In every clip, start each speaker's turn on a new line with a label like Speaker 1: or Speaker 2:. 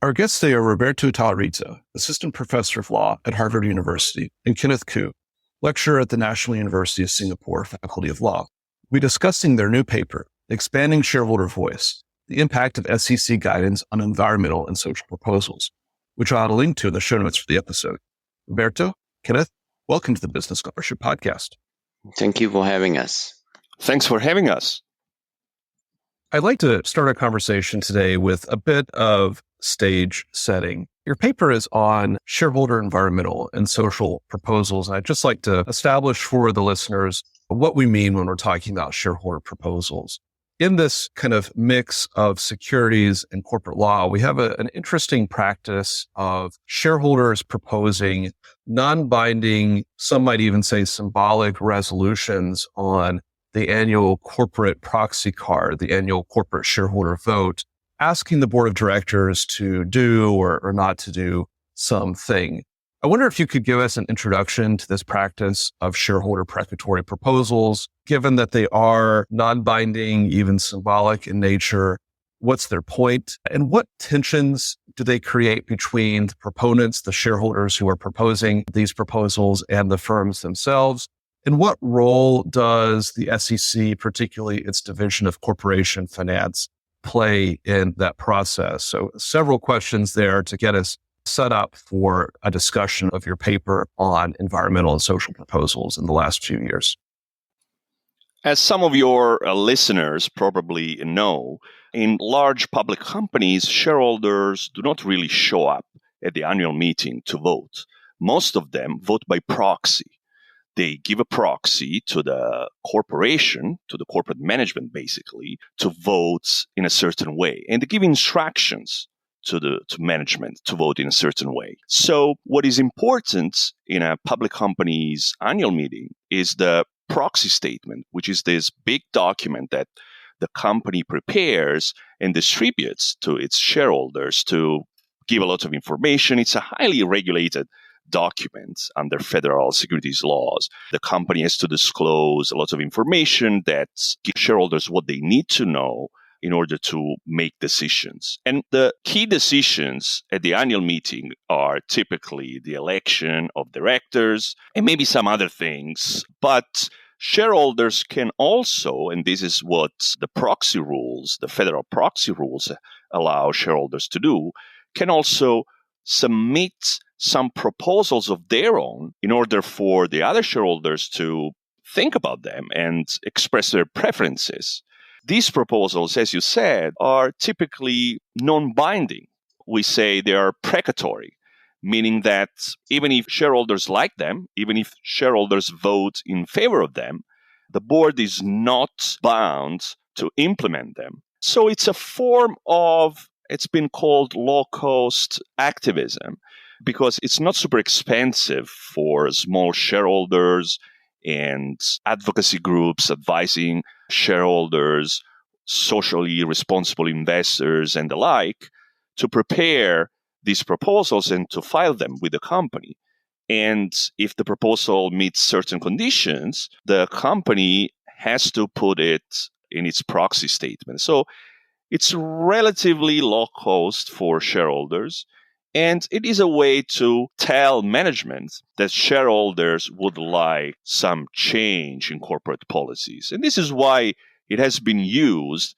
Speaker 1: Our guests today are Roberto Tallarita, Assistant Professor of Law at Harvard University, and Kenneth Khoo, Lecturer at the National University of Singapore Faculty of Law. We'll be discussing their new paper, Expanding Shareholder Voice, the Impact of SEC Guidance on Environmental and Social Proposals, which I'll add a link to in the show notes for the episode. Roberto, Kenneth, welcome to the Business Scholarship Podcast.
Speaker 2: Thank you for having us.
Speaker 3: Thanks for having us.
Speaker 1: I'd like to start our conversation today with a bit of stage setting. Your paper is on shareholder environmental and social proposals. And I'd just like to establish for the listeners what we mean when we're talking about shareholder proposals. In this kind of mix of securities and corporate law, we have an interesting practice of shareholders proposing non-binding, some might even say symbolic resolutions on the annual corporate proxy card, the annual corporate shareholder vote, asking the board of directors to do or not to do something. I wonder if you could give us an introduction to this practice of shareholder precatory proposals, given that they are non-binding, even symbolic in nature. What's their point? And what tensions do they create between the proponents, the shareholders who are proposing these proposals, and the firms themselves? And what role does the SEC, particularly its Division of Corporation Finance, play in that process? So several questions there to get us set up for a discussion of your paper on environmental and social proposals in the last few years.
Speaker 3: As some of your listeners probably know, in large public companies, shareholders do not really show up at the annual meeting to vote. Most of them vote by proxy. They give a proxy to the corporation, to the corporate management, basically, to vote in a certain way. And they give instructions to management to vote in a certain way. So what is important in a public company's annual meeting is the proxy statement, which is this big document that the company prepares and distributes to its shareholders to give a lot of information. It's a highly regulated document under federal securities laws. The company has to disclose a lot of information that gives shareholders what they need to know in order to make decisions. And the key decisions at the annual meeting are typically the election of directors and maybe some other things. But shareholders can also, and this is what the proxy rules, the federal proxy rules allow shareholders to do, can also submit some proposals of their own in order for the other shareholders to think about them and express their preferences. These proposals, as you said, are typically non-binding. We say they are precatory, meaning that even if shareholders like them, even if shareholders vote in favor of them, the board is not bound to implement them. So it's a form of, it's been called low-cost activism, because it's not super expensive for small shareholders and advocacy groups advising shareholders, socially responsible investors, and the like to prepare these proposals and to file them with the company. And if the proposal meets certain conditions, the company has to put it in its proxy statement. So it's relatively low cost for shareholders. And it is a way to tell management that shareholders would like some change in corporate policies. And this is why it has been used,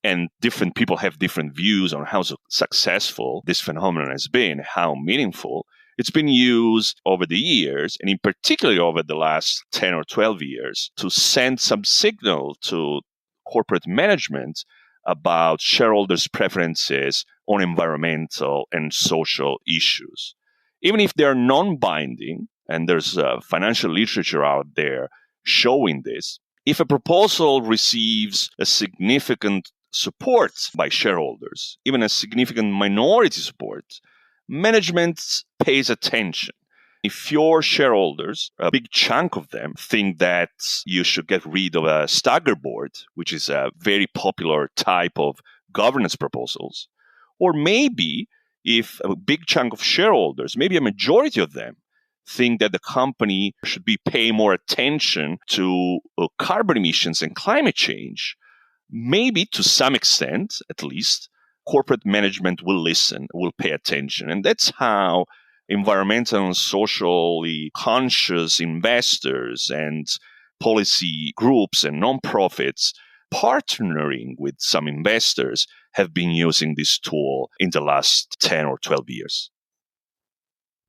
Speaker 3: and different people have different views on how successful this phenomenon has been, how meaningful. It's been used over the years, and in particular over the last 10 or 12 years, to send some signal to corporate management about shareholders' preferences on environmental and social issues. Even if they're non-binding, and there's financial literature out there showing this, if a proposal receives a significant support by shareholders, even a significant minority support, management pays attention. If your shareholders, a big chunk of them, think that you should get rid of a stagger board, which is a very popular type of governance proposals, or maybe if a big chunk of shareholders, maybe a majority of them, think that the company should be paying more attention to carbon emissions and climate change, maybe to some extent, at least, corporate management will listen, will pay attention. And that's how environmental and socially conscious investors and policy groups and nonprofits partnering with some investors have been using this tool in the last 10 or 12 years.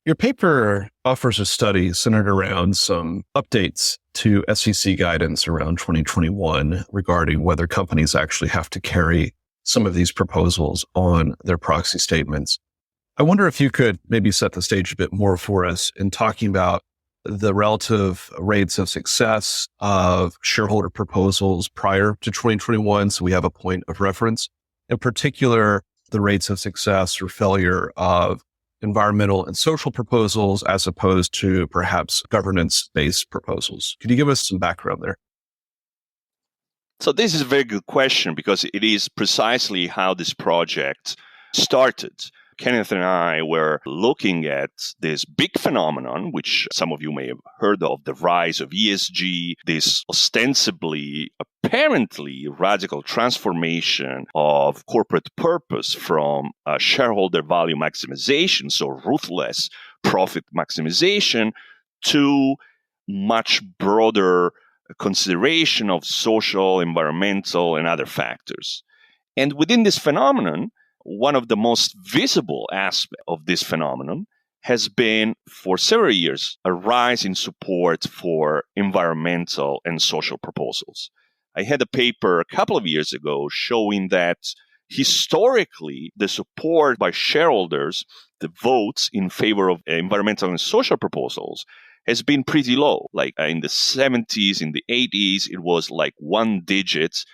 Speaker 1: Your paper offers a study centered around some updates to SEC guidance around 2021 regarding whether companies actually have to carry some of these proposals on their proxy statements. I wonder if you could maybe set the stage a bit more for us in talking about the relative rates of success of shareholder proposals prior to 2021, so we have a point of reference. In particular, the rates of success or failure of environmental and social proposals as opposed to perhaps governance-based proposals. Could you give us some background there?
Speaker 3: So this is a very good question because it is precisely how this project started. Kenneth and I were looking at this big phenomenon, which some of you may have heard of, the rise of ESG, this ostensibly, apparently radical transformation of corporate purpose from shareholder value maximization, so ruthless profit maximization, to much broader consideration of social, environmental, and other factors. And within this phenomenon, one of the most visible aspects of this phenomenon has been, for several years, a rise in support for environmental and social proposals. I had a paper a couple of years ago showing that historically, the support by shareholders, the votes in favor of environmental and social proposals, has been pretty low. Like in the 70s, in the 80s, it was like one digit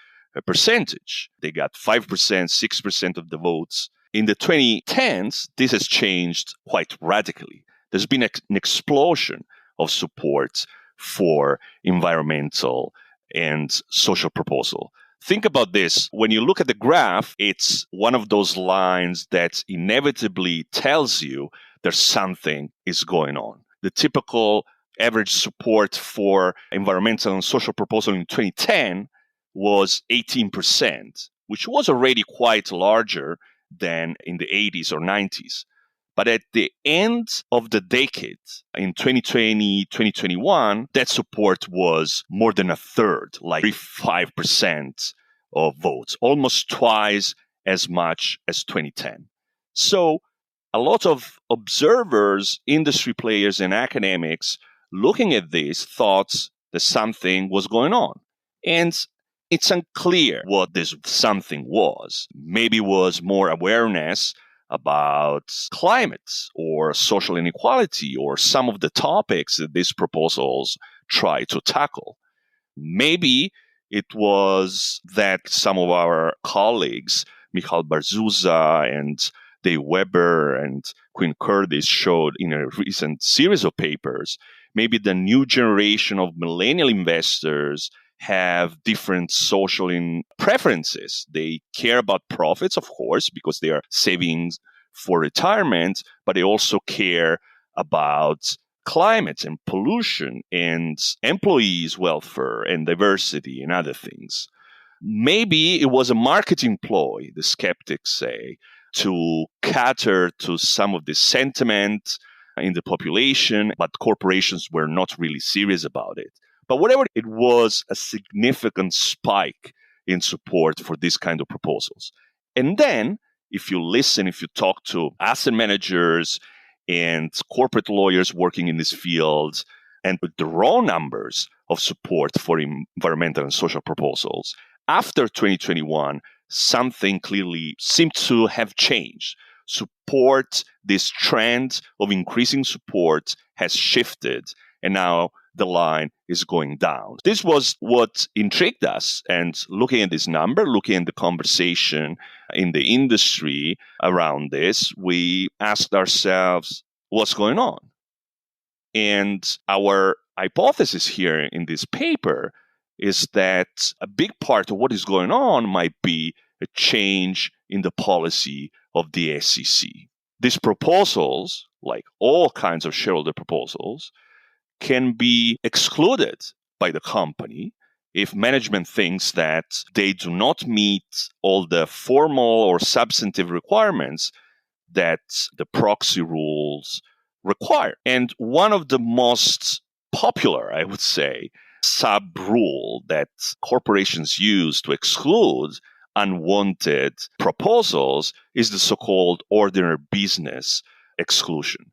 Speaker 3: percentage. They got 5%, 6% of the votes. In the 2010s, this has changed quite radically. There's been an explosion of support for environmental and social proposal. Think about this. When you look at the graph, it's one of those lines that inevitably tells you there's something is going on. The typical average support for environmental and social proposal in 2010 was 18%, which was already quite larger than in the 80s or 90s. But at the end of the decade, in 2020, 2021, that support was more than a third, like 5% of votes, almost twice as much as 2010. So a lot of observers, industry players, and academics looking at this thought that something was going on. And it's unclear what this something was. Maybe it was more awareness about climate or social inequality or some of the topics that these proposals try to tackle. Maybe it was that some of our colleagues, Michal Barzuza and Dave Weber and Quinn Curtis, showed in a recent series of papers, maybe the new generation of millennial investors have different social preferences. They care about profits, of course, because they are saving for retirement, but they also care about climate and pollution and employees' welfare and diversity and other things. Maybe it was a marketing ploy, the skeptics say, to cater to some of the sentiment in the population, but corporations were not really serious about it. But whatever, it was a significant spike in support for this kind of proposals. And then, if you talk to asset managers and corporate lawyers working in this field, and with the raw numbers of support for environmental and social proposals, after 2021, something clearly seemed to have changed. Support, this trend of increasing support has shifted, and now the line is going down. This was what intrigued us. And looking at this number, looking at the conversation in the industry around this, we asked ourselves, what's going on? And our hypothesis here in this paper is that a big part of what is going on might be a change in the policy of the SEC. These proposals, like all kinds of shareholder proposals, can be excluded by the company If management thinks that they do not meet all the formal or substantive requirements that the proxy rules require. And one of the most popular, I would say, sub-rule that corporations use to exclude unwanted proposals is the so-called ordinary business exclusion,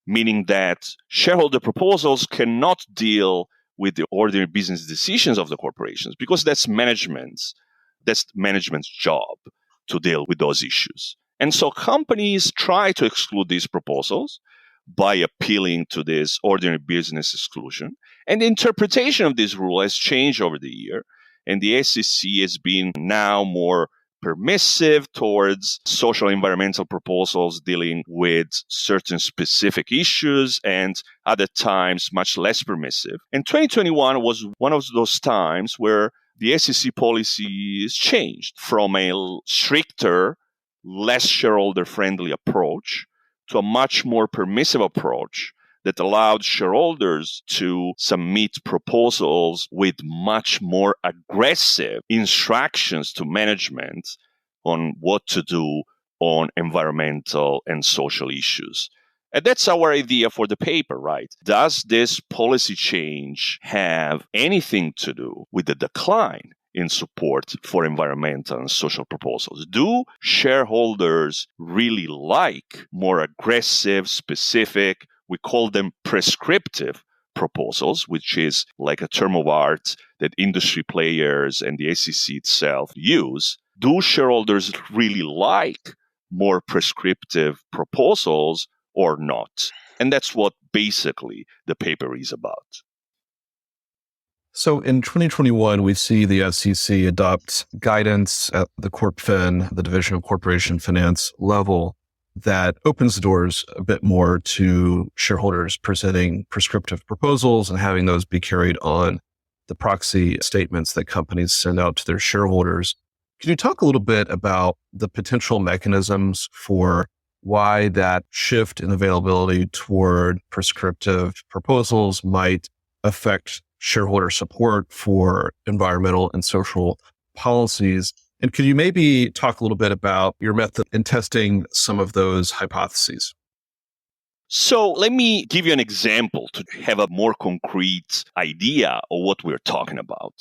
Speaker 3: meaning that shareholder proposals cannot deal with the ordinary business decisions of the corporations because that's management's job to deal with those issues. And so companies try to exclude these proposals by appealing to this ordinary business exclusion. And the interpretation of this rule has changed over the year. And the SEC has been now more permissive towards social environmental proposals dealing with certain specific issues, and other times much less permissive. And 2021 was one of those times where the SEC policy has changed from a stricter, less shareholder-friendly approach to a much more permissive approach that allowed shareholders to submit proposals with much more aggressive instructions to management on what to do on environmental and social issues. And that's our idea for the paper, right? Does this policy change have anything to do with the decline in support for environmental and social proposals? Do shareholders really like more aggressive, specific, we call them prescriptive proposals, which is like a term of art that industry players and the SEC itself use? Do shareholders really like more prescriptive proposals or not? And that's what basically the paper is about.
Speaker 1: So in 2021, we see the SEC adopt guidance at the CorpFin, the Division of Corporation Finance level, that opens the doors a bit more to shareholders presenting prescriptive proposals and having those be carried on the proxy statements that companies send out to their shareholders. Can you talk a little bit about the potential mechanisms for why that shift in availability toward prescriptive proposals might affect shareholder support for environmental and social policies? And could you maybe talk a little bit about your method in testing some of those hypotheses?
Speaker 3: So let me give you an example to have a more concrete idea of what we're talking about.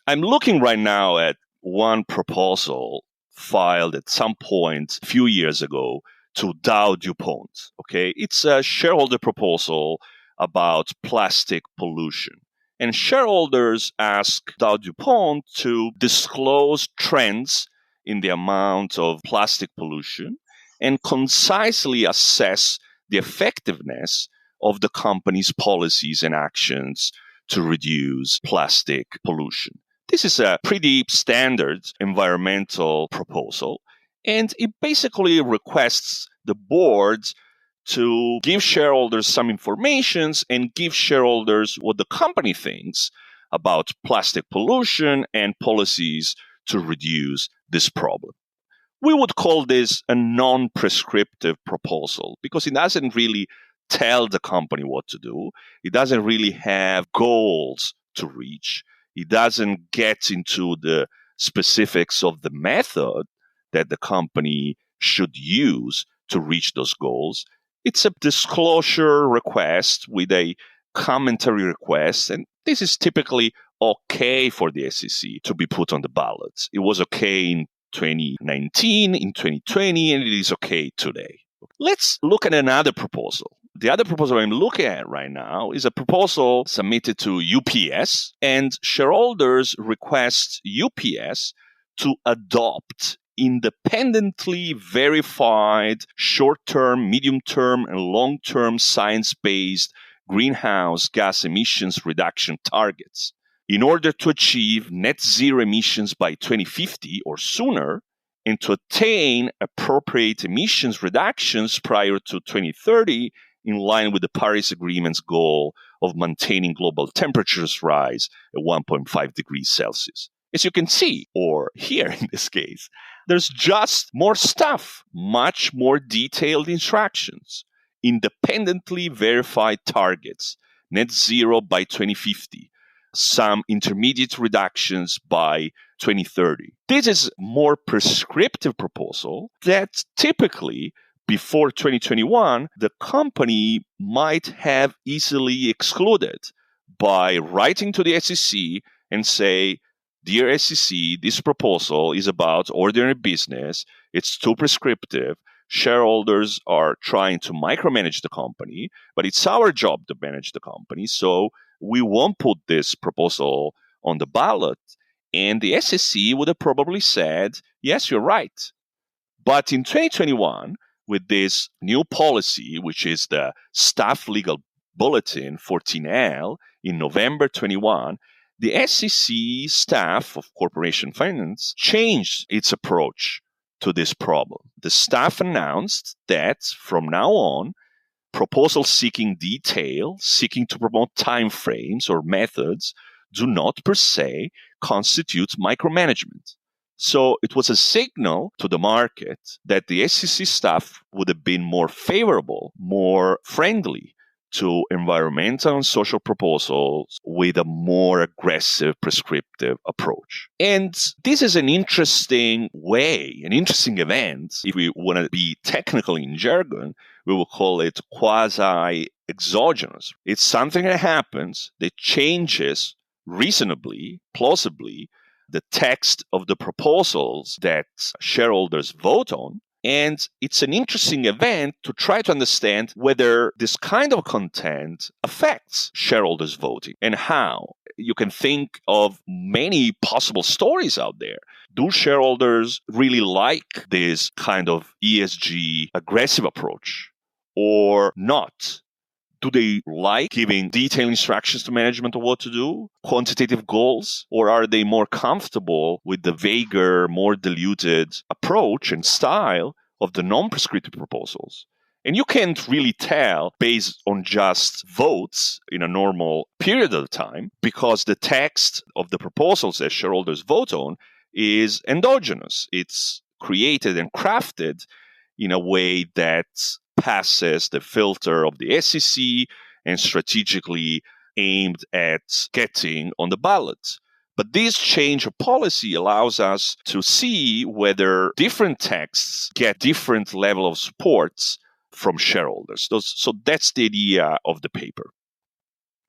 Speaker 3: I'm looking right now at one proposal filed at some point a few years ago to Dow DuPont. Okay, it's a shareholder proposal about plastic pollution. And shareholders ask Dow DuPont to disclose trends in the amount of plastic pollution and concisely assess the effectiveness of the company's policies and actions to reduce plastic pollution. This is a pretty standard environmental proposal, and it basically requests the board to give shareholders some information and give shareholders what the company thinks about plastic pollution and policies to reduce this problem. We would call this a non-prescriptive proposal because it doesn't really tell the company what to do. It doesn't really have goals to reach. It doesn't get into the specifics of the method that the company should use to reach those goals. It's a disclosure request with a commentary request, and this is typically okay for the SEC to be put on the ballot. It was okay in 2019, in 2020, and it is okay today. Let's look at another proposal. The other proposal I'm looking at right now is a proposal submitted to UPS, and shareholders request UPS to adopt independently verified short-term, medium-term, and long-term science-based greenhouse gas emissions reduction targets. In order to achieve net zero emissions by 2050 or sooner, and to attain appropriate emissions reductions prior to 2030, in line with the Paris Agreement's goal of maintaining global temperatures rise at 1.5 degrees Celsius. As you can see, or hear in this case, there's just more stuff, much more detailed instructions, independently verified targets, net zero by 2050, some intermediate reductions by 2030. This is more prescriptive proposal that typically before 2021, the company might have easily excluded by writing to the SEC and say, "Dear SEC, this proposal is about ordinary business. It's too prescriptive. Shareholders are trying to micromanage the company, but it's our job to manage the company. So we won't put this proposal on the ballot." And the SEC would have probably said, "Yes, you're right." But in 2021, with this new policy, which is the Staff Legal Bulletin 14L in November 21, the SEC staff of corporation finance changed its approach to this problem. The staff announced that from now on, proposals seeking detail, seeking to promote timeframes or methods, do not per se constitute micromanagement. So it was a signal to the market that the SEC staff would have been more favorable, more friendly to environmental and social proposals with a more aggressive prescriptive approach. And this is an interesting way, an interesting event. If we want to be technical in jargon, we will call it quasi-exogenous. It's something that happens that changes reasonably, plausibly, the text of the proposals that shareholders vote on. And it's an interesting event to try to understand whether this kind of content affects shareholders' voting and how. You can think of many possible stories out there. Do shareholders really like this kind of ESG aggressive approach or not? Do they like giving detailed instructions to management of what to do, quantitative goals, or are they more comfortable with the vaguer, more diluted approach and style of the non-prescriptive proposals? And you can't really tell based on just votes in a normal period of time because the text of the proposals that shareholders vote on is endogenous. It's created and crafted in a way that passes the filter of the SEC and strategically aimed at getting on the ballot. But this change of policy allows us to see whether different texts get different level of supports from shareholders. So that's the idea of the paper.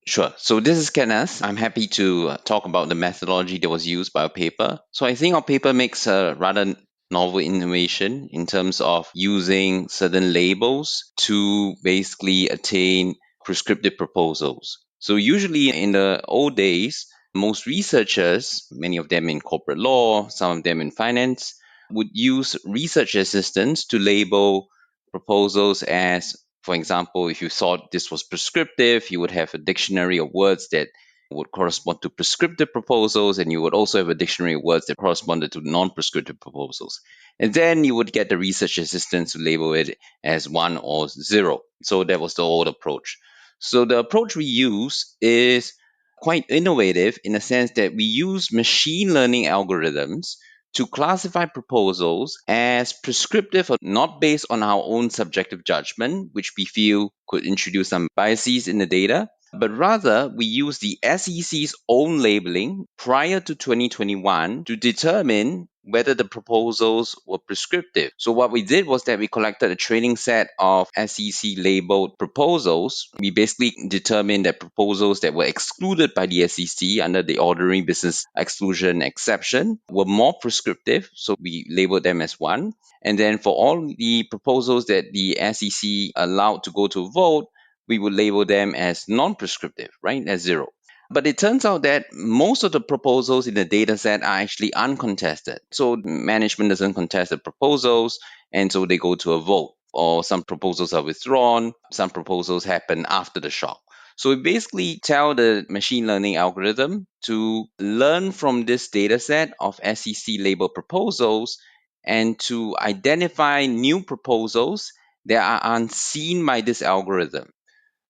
Speaker 2: Sure. So this is Kenneth. I'm happy to talk about the methodology that was used by our paper. So I think our paper makes a rather novel innovation in terms of using certain labels to basically attain prescriptive proposals. So usually in the old days, most researchers, many of them in corporate law, some of them in finance, would use research assistants to label proposals as, for example, if you thought this was prescriptive, you would have a dictionary of words that would correspond to prescriptive proposals, and you would also have a dictionary of words that corresponded to non-prescriptive proposals. And then you would get the research assistants to label it as 1 or 0. So that was the old approach. So the approach we use is quite innovative in the sense that we use machine learning algorithms to classify proposals as prescriptive or not based on our own subjective judgment, which we feel could introduce some biases in the data, but rather we use the SEC's own labeling prior to 2021 to determine whether the proposals were prescriptive. So what we did was that we collected a training set of SEC labeled proposals. We basically determined that proposals that were excluded by the SEC under the ordinary business exclusion exception were more prescriptive. So we labeled them as 1. And then for all the proposals that the SEC allowed to go to a vote, we would label them as non-prescriptive, right, as 0. But it turns out that most of the proposals in the data set are actually uncontested. So management doesn't contest the proposals, and so they go to a vote. Or some proposals are withdrawn, some proposals happen after the shock. So we basically tell the machine learning algorithm to learn from this data set of SEC labeled proposals and to identify new proposals that are unseen by this algorithm.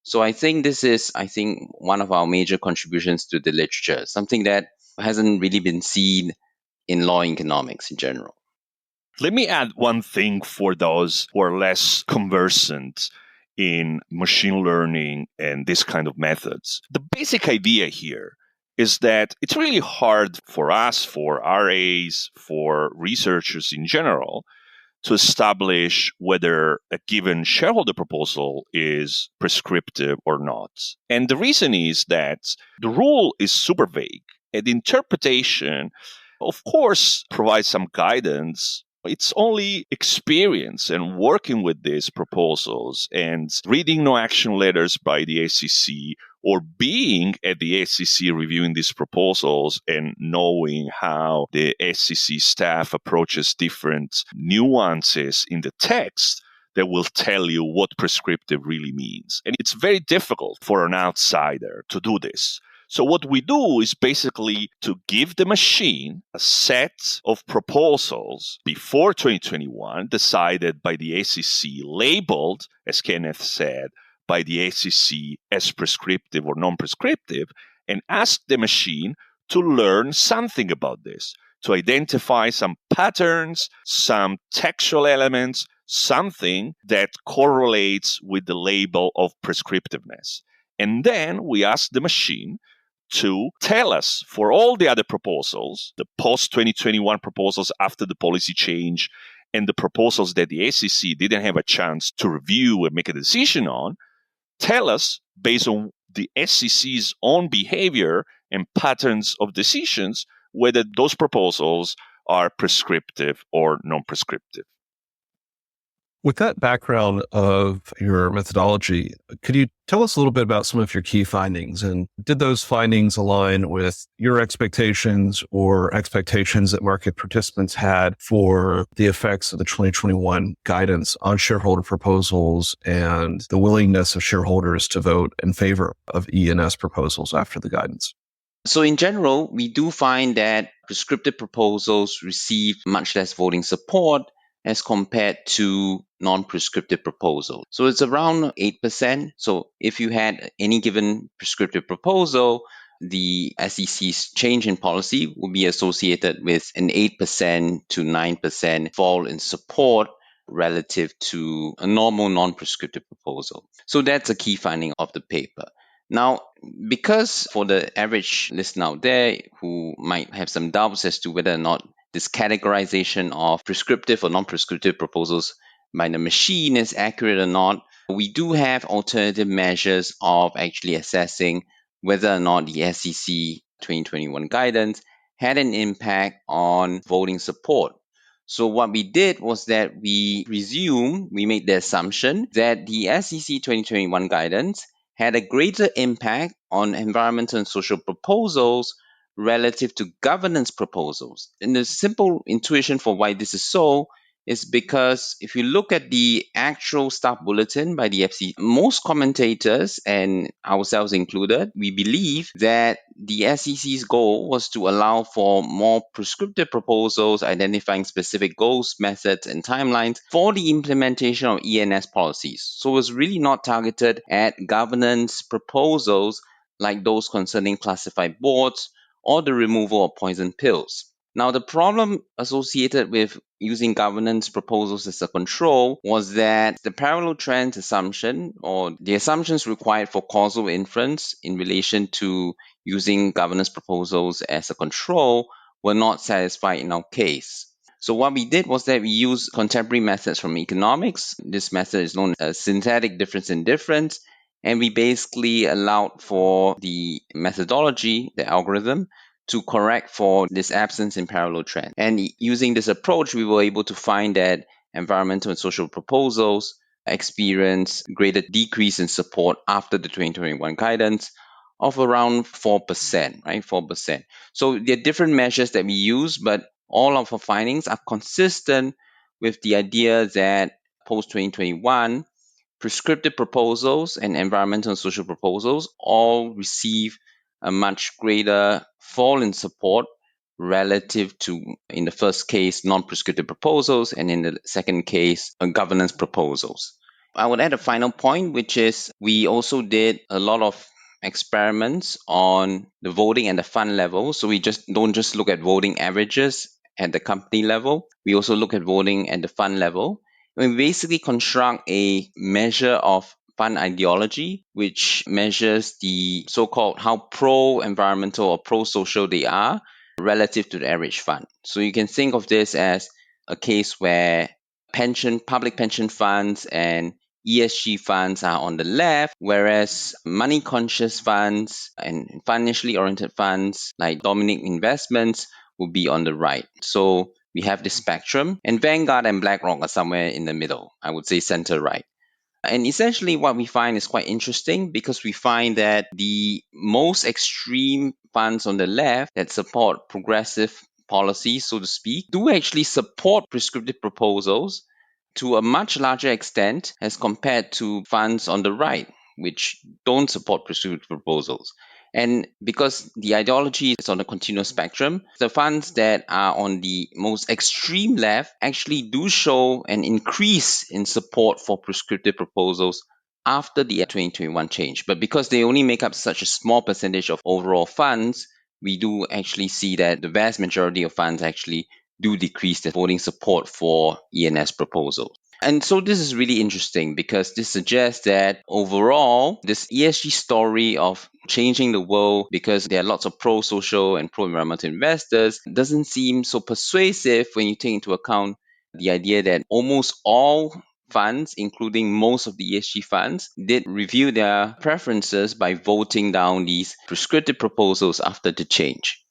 Speaker 2: So I think this is, one of our major contributions to the literature, something that hasn't really been seen in law economics in general.
Speaker 3: Let me add one thing for those who are less conversant in machine learning and this kind of methods. The basic idea here is that it's really hard for us, for RAs, for researchers in general, to establish whether a given shareholder proposal is prescriptive or not. And the reason is that the rule is super vague, and interpretation, of course, provides some guidance. It's only experience and working with these proposals and reading no action letters by the SEC or being at the SEC reviewing these proposals and knowing how the SEC staff approaches different nuances in the text that will tell you what prescriptive really means. And it's very difficult for an outsider to do this. So what we do is basically to give the machine a set of proposals before 2021 decided by the SEC, labeled, as Kenneth said, by the SEC as prescriptive or non-prescriptive, and ask the machine to learn something about this, to identify some patterns, some textual elements, something that correlates with the label of prescriptiveness. And then we ask the machine to tell us for all the other proposals, the post-2021 proposals after the policy change, and the proposals that the SEC didn't have a chance to review and make a decision on, tell us, based on the SEC's own behavior and patterns of decisions, whether those proposals are prescriptive or non-prescriptive.
Speaker 1: With that background of your methodology, could you tell us a little bit about some of your key findings? And did those findings align with your expectations or expectations that market participants had for the effects of the 2021 guidance on shareholder proposals and the willingness of shareholders to vote in favor of E&S proposals after the guidance?
Speaker 2: So in general, we do find that prescriptive proposals receive much less voting support as compared to non-prescriptive proposals. So it's around 8%. So if you had any given prescriptive proposal, the SEC's change in policy will be associated with an 8% to 9% fall in support relative to a normal non-prescriptive proposal. So that's a key finding of the paper. Now, because for the average listener out there who might have some doubts as to whether or not this categorization of prescriptive or non-prescriptive proposals by the machine is accurate or not, we do have alternative measures of actually assessing whether or not the SEC 2021 guidance had an impact on voting support. So what we did was that we made the assumption that the SEC 2021 guidance had a greater impact on environmental and social proposals relative to governance proposals. And the simple intuition for why this is so is because if you look at the actual staff bulletin by the FCC, most commentators, and ourselves included, we believe that the SEC's goal was to allow for more prescriptive proposals identifying specific goals, methods, and timelines for the implementation of E&S policies. So it was really not targeted at governance proposals like those concerning classified boards or the removal of poison pills. Now, the problem associated with using governance proposals as a control was that the parallel trends assumption, or the assumptions required for causal inference in relation to using governance proposals as a control, were not satisfied in our case. So what we did was that we used contemporary methods from economics. This method is known as synthetic difference in difference. And we basically allowed for the methodology, the algorithm, to correct for this absence in parallel trend. And using this approach, we were able to find that environmental and social proposals experience greater decrease in support after the 2021 guidance of around 4%, right? 4%. So there are different measures that we use, but all of our findings are consistent with the idea that post-2021, prescriptive proposals and environmental and social proposals all receive a much greater fall in support relative to, in the first case, non-prescriptive proposals, and in the second case, governance proposals. I would add a final point, which is we also did a lot of experiments on the voting and the fund level. So we don't just look at voting averages at the company level. We also look at voting at the fund level. We basically construct a measure of fund ideology, which measures the so-called how pro-environmental or pro-social they are relative to the average fund. So you can think of this as a case where public pension funds and ESG funds are on the left, whereas money-conscious funds and financially oriented funds like Dominic Investments will be on the right. So we have this spectrum, and Vanguard and BlackRock are somewhere in the middle, I would say center right. And essentially what we find is quite interesting because we find that the most extreme funds on the left that support progressive policies, so to speak, do actually support prescriptive proposals to a much larger extent as compared to funds on the right, which don't support prescriptive proposals. And because the ideology is on a continuous spectrum, the funds that are on the most extreme left actually do show an increase in support for prescriptive proposals after the 2021 change. But because they only make up such a small percentage of overall funds, we do actually see that the vast majority of funds actually do decrease their voting support for ENS proposals. And so this is really interesting because this suggests that overall, this ESG story of changing the world because there are lots of pro-social and pro-environmental investors doesn't seem so persuasive when you take into account the idea that almost all funds, including most of the ESG funds, did review their preferences by voting down these prescriptive proposals after the change.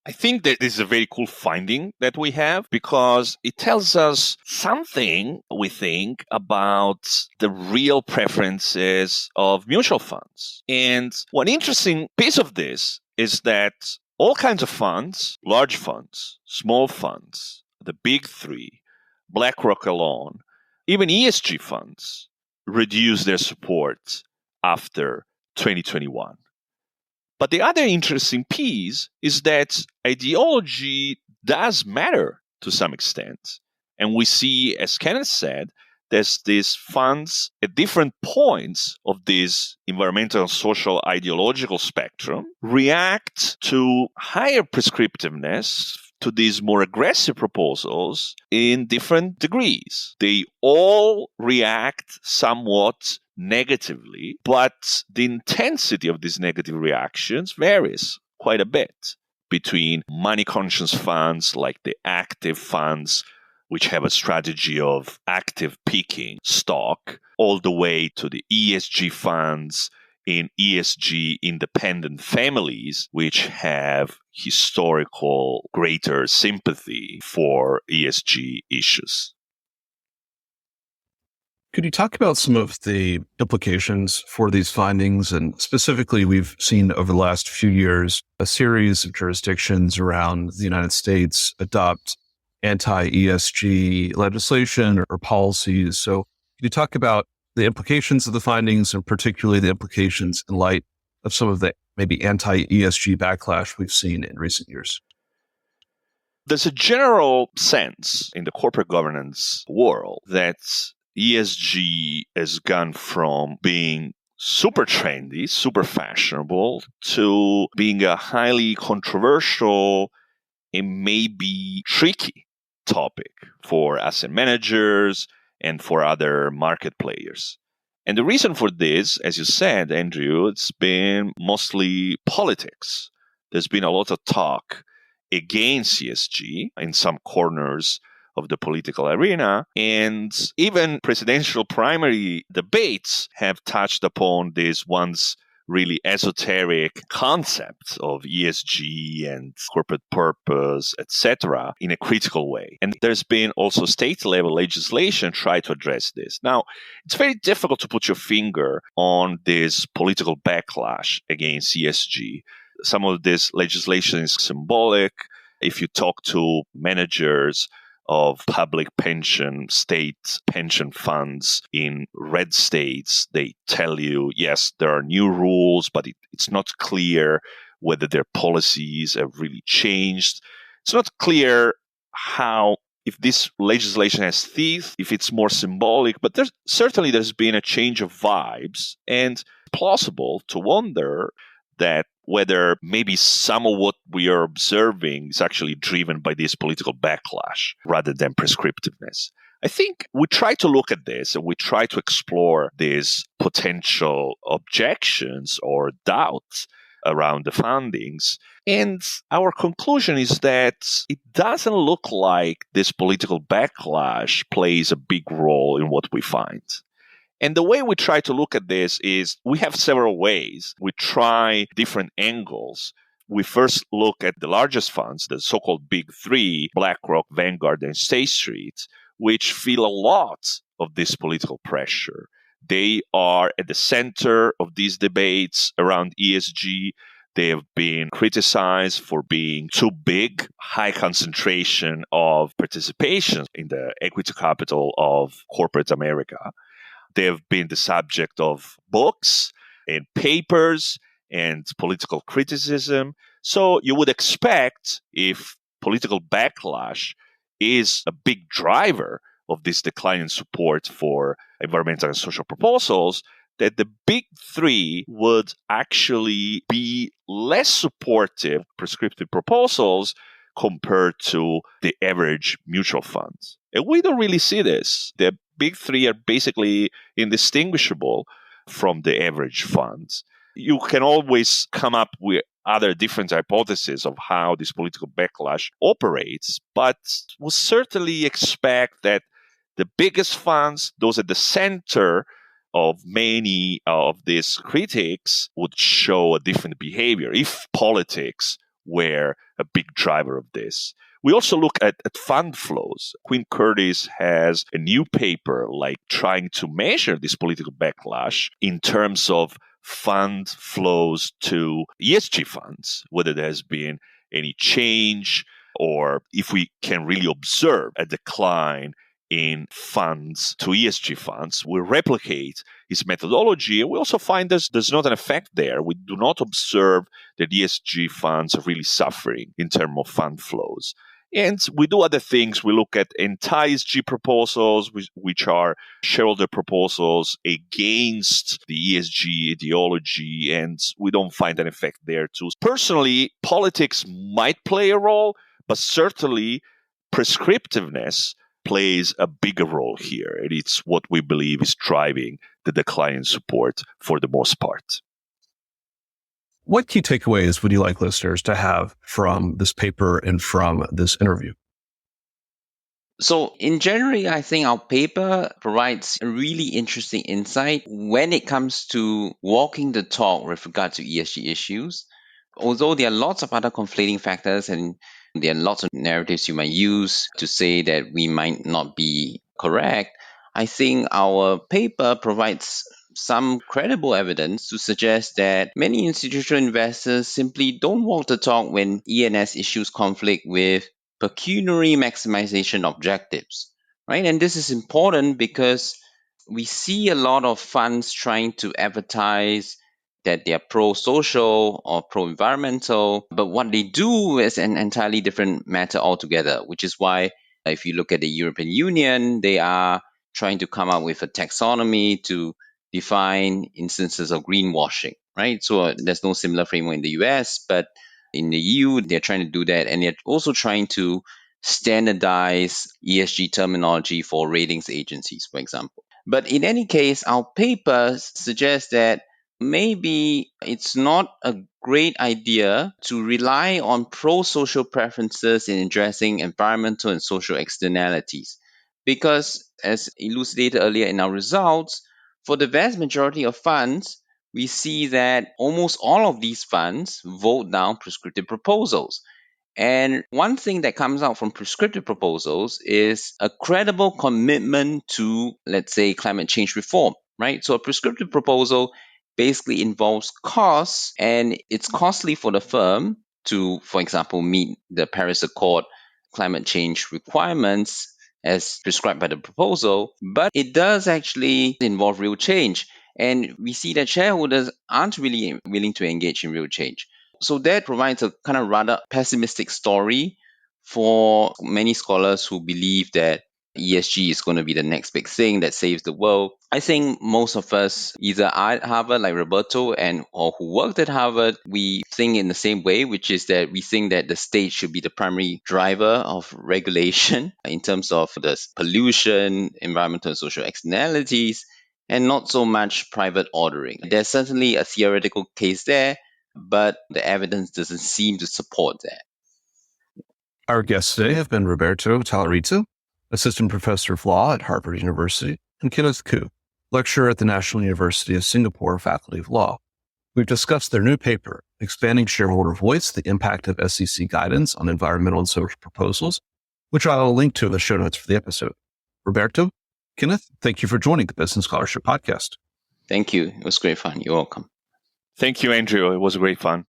Speaker 3: I think that this is a very cool finding that we have because it tells us something, we think, about the real preferences of mutual funds. And one interesting piece of this is that all kinds of funds, large funds, small funds, the big three, BlackRock alone, even ESG funds, reduce their support after 2021. But the other interesting piece is that ideology does matter to some extent. And we see, as Kenneth said, there's these funds at different points of this environmental, social, ideological spectrum react to higher prescriptiveness, to these more aggressive proposals in different degrees. They all react somewhat negatively, but the intensity of these negative reactions varies quite a bit between money-conscious funds like the active funds, which have a strategy of active picking stock, all the way to the ESG funds in ESG independent families, which have historical greater sympathy for ESG issues.
Speaker 1: Could you talk about some of the implications for these findings? And specifically, we've seen over the last few years a series of jurisdictions around the United States adopt anti-ESG legislation or policies. So could you talk about the implications of the findings and particularly the implications in light of some of the maybe anti-ESG backlash we've seen in recent years?
Speaker 3: There's a general sense in the corporate governance world that ESG has gone from being super trendy, super fashionable, to being a highly controversial and maybe tricky topic for asset managers and for other market players. And the reason for this, as you said, Andrew, it's been mostly politics. There's been a lot of talk against ESG in some corners of the political arena, and even presidential primary debates have touched upon this once really esoteric concept of ESG and corporate purpose, etc., in a critical way. And there's been also state-level legislation try to address this. Now, it's very difficult to put your finger on this political backlash against ESG. Some of this legislation is symbolic. If you talk to managers of public pension, state pension funds in red states, they tell you, yes, there are new rules, but it's not clear whether their policies have really changed. It's not clear how, if this legislation has teeth, if it's more symbolic, but there's been a change of vibes, and it's plausible to wonder that whether maybe some of what we are observing is actually driven by this political backlash rather than prescriptiveness. I think we try to look at this and we try to explore these potential objections or doubts around the findings. And our conclusion is that it doesn't look like this political backlash plays a big role in what we find. And the way we try to look at this is we have several ways. We try different angles. We first look at the largest funds, the so-called big three, BlackRock, Vanguard, and State Street, which feel a lot of this political pressure. They are at the center of these debates around ESG. They have been criticized for being too big, high concentration of participation in the equity capital of corporate America. They've been the subject of books and papers and political criticism. So you would expect, if political backlash is a big driver of this decline in support for environmental and social proposals, that the big three would actually be less supportive of prescriptive proposals compared to the average mutual funds. And we don't really see this. The big three are basically indistinguishable from the average funds. You can always come up with other different hypotheses of how this political backlash operates, but we'll certainly expect that the biggest funds, those at the center of many of these critics, would show a different behavior if politics were a big driver of this. We also look at fund flows. Quinn Curtis has a new paper trying to measure this political backlash in terms of fund flows to ESG funds, whether there has been any change or if we can really observe a decline in funds to ESG funds. We replicate his methodology, and we also find there's not an effect there. We do not observe that ESG funds are really suffering in terms of fund flows. And we do other things. We look at anti-ESG proposals, which are shareholder proposals against the ESG ideology, and we don't find an effect there too. Personally, politics might play a role, but certainly prescriptiveness plays a bigger role here. And it's what we believe is driving the decline in support for the most part.
Speaker 1: What key takeaways would you like listeners to have from this paper and from this interview?
Speaker 2: So in general, I think our paper provides a really interesting insight when it comes to walking the talk with regard to ESG issues. Although there are lots of other conflating factors and there are lots of narratives you might use to say that we might not be correct, I think our paper provides some credible evidence to suggest that many institutional investors simply don't walk the talk when ENS issues conflict with pecuniary maximization objectives, right? And this is important because we see a lot of funds trying to advertise that they are pro-social or pro-environmental, but what they do is an entirely different matter altogether, which is why if you look at the European Union, they are trying to come up with a taxonomy to define instances of greenwashing, right? So there's no similar framework in the US, but in the EU, they're trying to do that, and they're also trying to standardize ESG terminology for ratings agencies, for example. But in any case, our paper suggests that maybe it's not a great idea to rely on pro-social preferences in addressing environmental and social externalities. Because, as elucidated earlier in our results, for the vast majority of funds, we see that almost all of these funds vote down prescriptive proposals. And one thing that comes out from prescriptive proposals is a credible commitment to, let's say, climate change reform, right? So a prescriptive proposal basically involves costs, and it's costly for the firm to, for example, meet the Paris Accord climate change requirements as prescribed by the proposal, but it does actually involve real change. And we see that shareholders aren't really willing to engage in real change. So that provides a kind of rather pessimistic story for many scholars who believe that ESG is going to be the next big thing that saves the world. I think most of us either are at Harvard, like Roberto, or who worked at Harvard, we think in the same way, which is that we think that the state should be the primary driver of regulation in terms of the pollution, environmental and social externalities, and not so much private ordering. There's certainly a theoretical case there, but the evidence doesn't seem to support that.
Speaker 1: Our guests today have been Roberto Tallarita, Assistant Professor of Law at Harvard University, and Kenneth Khoo, Lecturer at the National University of Singapore Faculty of Law. We've discussed their new paper, Expanding Shareholder Voice, the Impact of SEC Guidance on Environmental and Social Proposals, which I will link to in the show notes for the episode. Roberto, Kenneth, thank you for joining the Business Scholarship Podcast.
Speaker 2: Thank you. It was great fun. You're welcome.
Speaker 3: Thank you, Andrew. It was great fun.